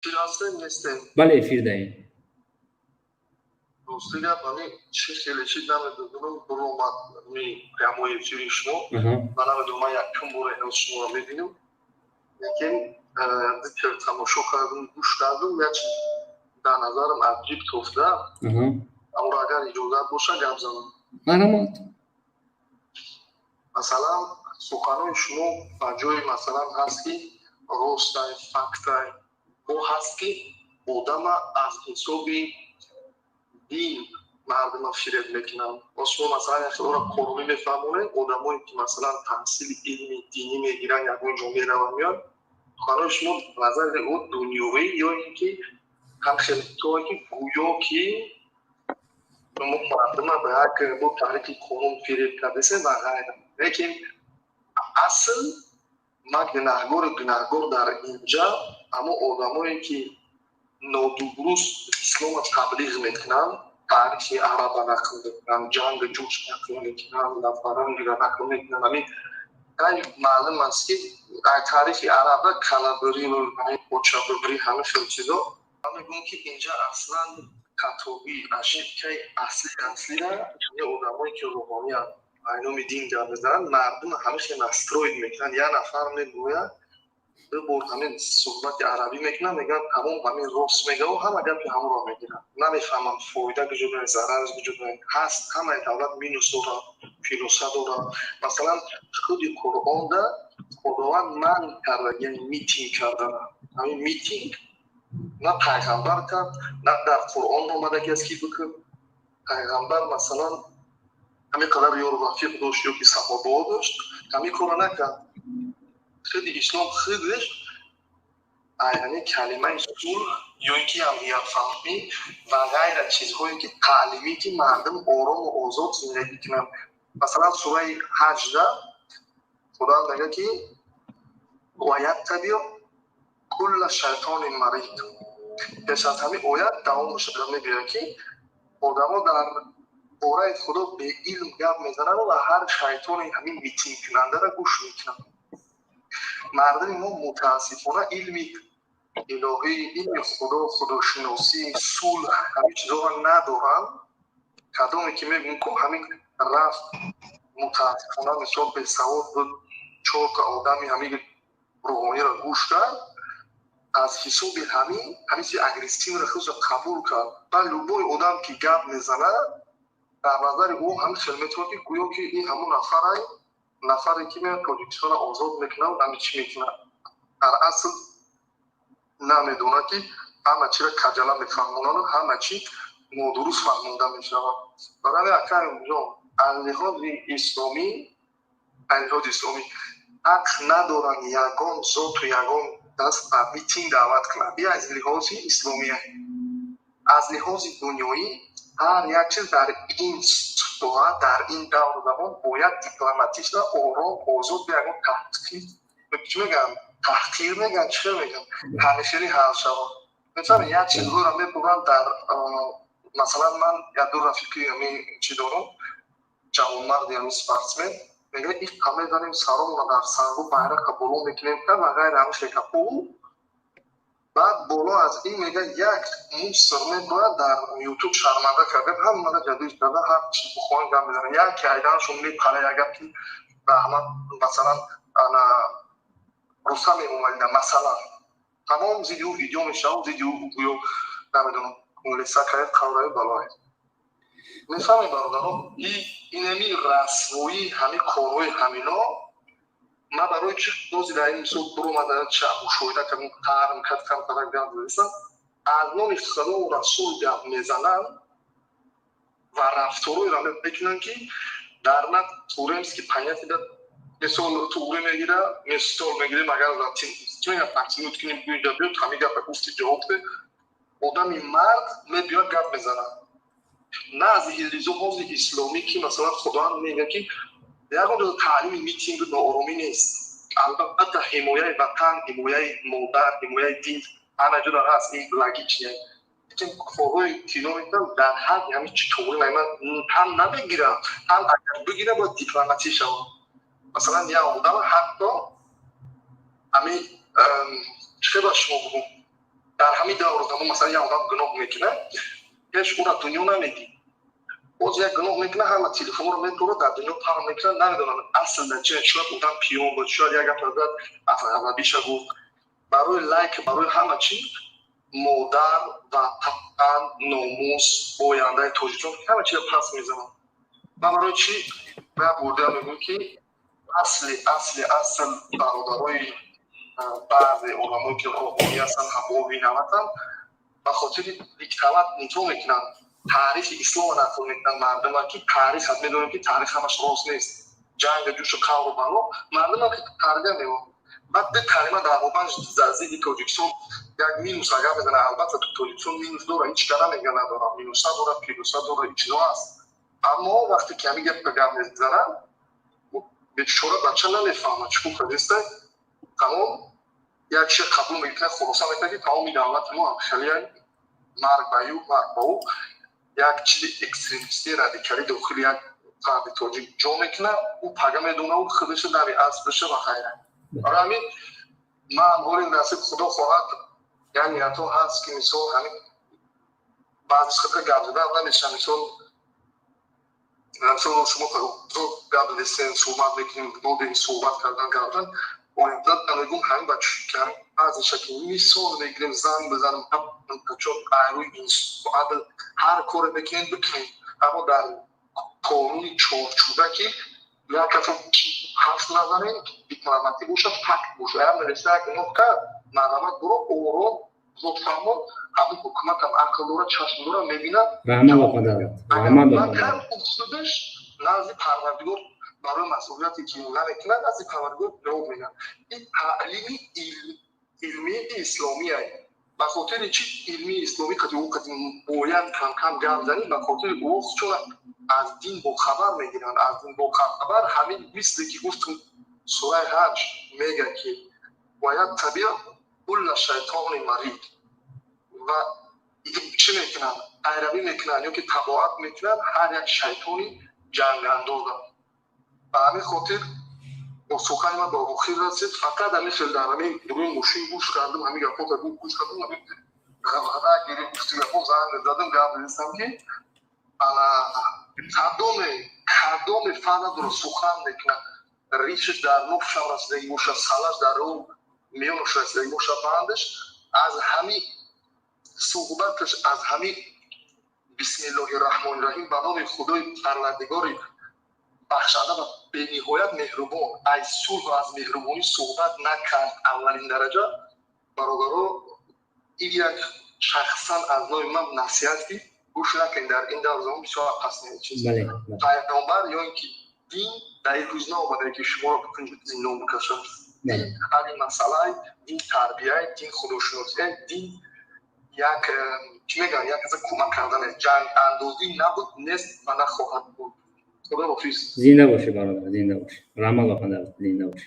Finansten نیستیم. بله افیرده‌ایم. دوستی گپ همین چه خیلی چیز نمیدونم برومد می پیاموی فیلم شما من نمیدونم یکم بوره از شما میبینم لیکن دیگر تماشا کردم گوش کردم یا چی در نظرم عجیب توفته اما اگر اجازت باشه گپ زنم مرحمت مثلا سخنان شما جای مثلا هست که راستای فکتای او هست که آدم از حسابی دین مردم فریب میکنن شما مثلا یک خیلی قرآنی میفهمونه آدمایی که مثلا تحصیل علمی دینی میگیرن یک اونجا میرون میان خانه شما نظر او دنیوی یا اینکه هم خیلی توی که گویا که مردم به یک با تحریک قانون فریب کردیسه و غیره لیکن اصل ما گناهگار در اینجا اما آدمایی که نادرست اسلام تبلیغ میکنن تاریخ عرب نقل میکنن جنگ جوش نقل میکنن فرهنگ را نقل میکنن همین معلوم است که تاریخ عرب کلابری و پوچابری همه خیلی چیزا همه گون که اینجا اصلا کتابی اشیبکه اصلی را یه آدمایی که روحانی هم اینومی دین در بزنن مردم همه خیلی استروید میکنن یه نفر میگوید بر همین صحبت عربی میکنن میگن همون همین راست میگه و هم اگر که همون را میگیرن نمیفهمم فایده وجود داره ضرر وجود داره هست همه دولت مینوس داره فیلسوف داره مثلا خود قرآن ده خداوند من کرده یعنی میتینگ کردن همین میتینگ نه پیغمبر کرد نه در قرآن اومده که از کی بکن پیغمبر مثلا همین قدر یار رفیق داشت یا که صحابه داشت همین کار نکرد خیلی اسلام خودش یعنی کلمه صلح یا اینکه امنیت فهمی و غیر چیزهایی که تعلیمی که مردم آرام و آزاد زندگی کنن مثلا سوره 18 خدا میگه که وَيَتَّبِعُ کل شیطان مرید پیش از همین آیت دوامش میگه که آدما در باره خدا به علم گپ میزنن و هر شیطانی همین میتینگ کننده را گوش میکنن مردم ما متاسفانه علمی الهی علم خداشناسی صلح همین چیزا را ندارن کدامی که میگن که همین رفت متاسفانه مثال به سواد بود 4 تا آدمی همین روحانی را گوش کرد از حساب همین اگریسیو را خود قبول کرد و لبای آدم که گپ میزنه در نظر او هم خیلی میتونه که گویا که این همون نفری که میاد پروژکسیون آزاد میکنه و همین چی میکنه در اصل نمیدونه که همه چی را کجلا میفهمونن و همه چی نادرست فهمونده میشود برای اکر اونجا لحاظ اسلامی حق ندارن یگان ذات و یگان دست به میتینگ دعوت کنند یا از لحاظ اسلامی از لحاظ دنیایی هر یک چیز در این سطوح در این دور زمان باید دیپلماتیک و آرام آزاد به یگان تحقیر میگن چه میگن همیشه‌ای حل شود مثلا یک چیز رو میگن در مثلا من یک دو رفیقی همی چی دارم جوانمرد یعنی سپورتسمن میگه این همه داریم سرام و در سرگو بیرق بلو میکنیم که و غیر همیشه که بعد بالا از این میگه یک موسر باید در یوتیوب شرمنده کرده هم مده جدید کرده هر چی بخواهیم گم میزنه یک ایدانشون میپره اگر که به همه مثلا روستا میمونده مثلا تمام ویدیو میشه و ویدیو نمیدونم انگلیسا کرد قوره بالای میفهمی برادران اینمی رسوی همین کاروی همینا ما برای چه دوزی در این مثل برو مدن چه شویده که من ترم کد کم ترک گرد بریسم از نام خدا و رسول گرد میزنن و رفتاروی را بکنن که در نت توریمز که پنیتی داد مثل توری میگیره مثل میگیره مگر لاتین چون یا تقسیموت کنیم بیویده بیود همی گفت گفتی جواب ده آدمی مرد میبیاد گفت میزنن نه از هلیزو حوض اسلامی که مثلا خدا میگه که یکم جز تعلیم میتینگ و آرامی نیست البته حمایه وطن، حمایه مادر، حمایه دین همه جدا هست این لاگیچ نیست لیکن کارهای کیلومتر در حد همین چطوری نمیمد هم نبگیره هم اگر بگیره باید دیپلماتی شود مثلا یه آدم حتی همین چه با شما بگم дар ҳамин давр замон масалан як одам гуноҳ мекунад, ҳеҷ ӯро дунё намедӣ. боз як гуноҳ мекунад, ҳама телефонро метурад, дар дунё паҳн мекунад, намедонад асл дар чия. Шояд одам пиён буд, шояд як гап зад ғазабиша гуфт. барои лайк, барои ҳама чӣ модар, ватан, номус, ояндаи тоҷикистон ҳама чиро пас мезанад. ва барои чӣ як бурда мегӯям ки асл бародарои баъзе оламои ки роҳонӣ ҳастанд, ҳамои наватанд, ба хотири диктоват нитоқ мекунанд, таърихи исломро нақл мекунанд мардумак ки таърих ҳаст. медонем ки таърих ҳамаш рост нест, ҷангу ҷӯшу қавру бало мардумак тарбия меёбанд. баъд калима дар бобан зидди тоҷикистон як минус агар мезанад, албатта тоҷикистон минус дорад, ҳеҷ кара мега надорад, минуса дорад, плюса дорад, ично аст. аммо вақте ки ҳамин гап мезанад, бечора бача намефаҳмад чӣ худиста тамом як чиз қабул мекунад, хулоса мекунад ки тамоми давлати мо хамхелиян марг ба ю марг ба ӯ, як чизи экстремисти радикалӣ дохили як фарди тоҷик ҷо мекунад, ӯ пага медонад, ӯ худаш дави асб баша ва хайра. برای همین من هولی نصیب خدا خواهد یعنی حتی هست که مثال همین بعضی خطه گرد زدن نمیشه. مثال شما گرد دستین صحبت بکنیم بودین صحبت کردن گردن اولیمتد نمیگم همین بچه که همین بعضی شکل مثال بگیریم زن بزنم چون ایروی عدل هر کار بکنیم اما در قانونی چارچوبه که یا کسی حرف نزنیم دیپلماتی باشه، فکت باشه. اگر میرسه اگه نکته معلومات برو آرام زود فهمون همین حکومت هم عقل داره، چشم داره، میبینه رحمه بخدا اگر اصولش نزد پروردگار برای مسئولیتی که نمیکنه نزد پروردگار جواب میدن. این تعلیم علمی اسلامی است. به خاطر چی علمی اسلامی که وقت باید کم کم گام زنیم، به خاطر او چون از دین با خبر میگیرن، از دین با خبر همین مثل که گفتم سوره حج میگه که باید طبیع کل شیطان مرید و چی میکنن؟ پیروی میکنن یا که تبعات میکنن هر یک شیطانی جنگ اندازه. و همین خاطر با سخن من با آخر رسید، فقط همین خیلی در همین روی ماشین گوش کردم، همین گفت رو گوش کردم، همین غدا گرفت گفتم زنگ زدم گفت رسیدم که کدام فرد رو سخن میکنه ریشش در نفش رسیدگی باشه، سالش در رو میونش رسیدگی باشه، بندش از همین صحبتش از همین بسم الله الرحمن الرحیم به نام خدای پروردگار بخشنده و بی‌نهایت مهربان از صلح و از مهربانی صحبت نکرد. اولین درجه برادرها این یک شخصا از نوع من نصیحت که گوش نکنید در این دور زمان بسیار پس چیز پیغمبر یا اینکه دین در این روز نآمده که شما را بکنید زندان بکشد. دین همین مسئله، دین تربیه، دین خودشناسی، دین یک چی میگن یک از کمک کردن جنگ اندازی نبود، نیست و نخواهد بود. خدا حافظ. زنده باشه برادر، زنده باشه. رحمه الله زنده باشه.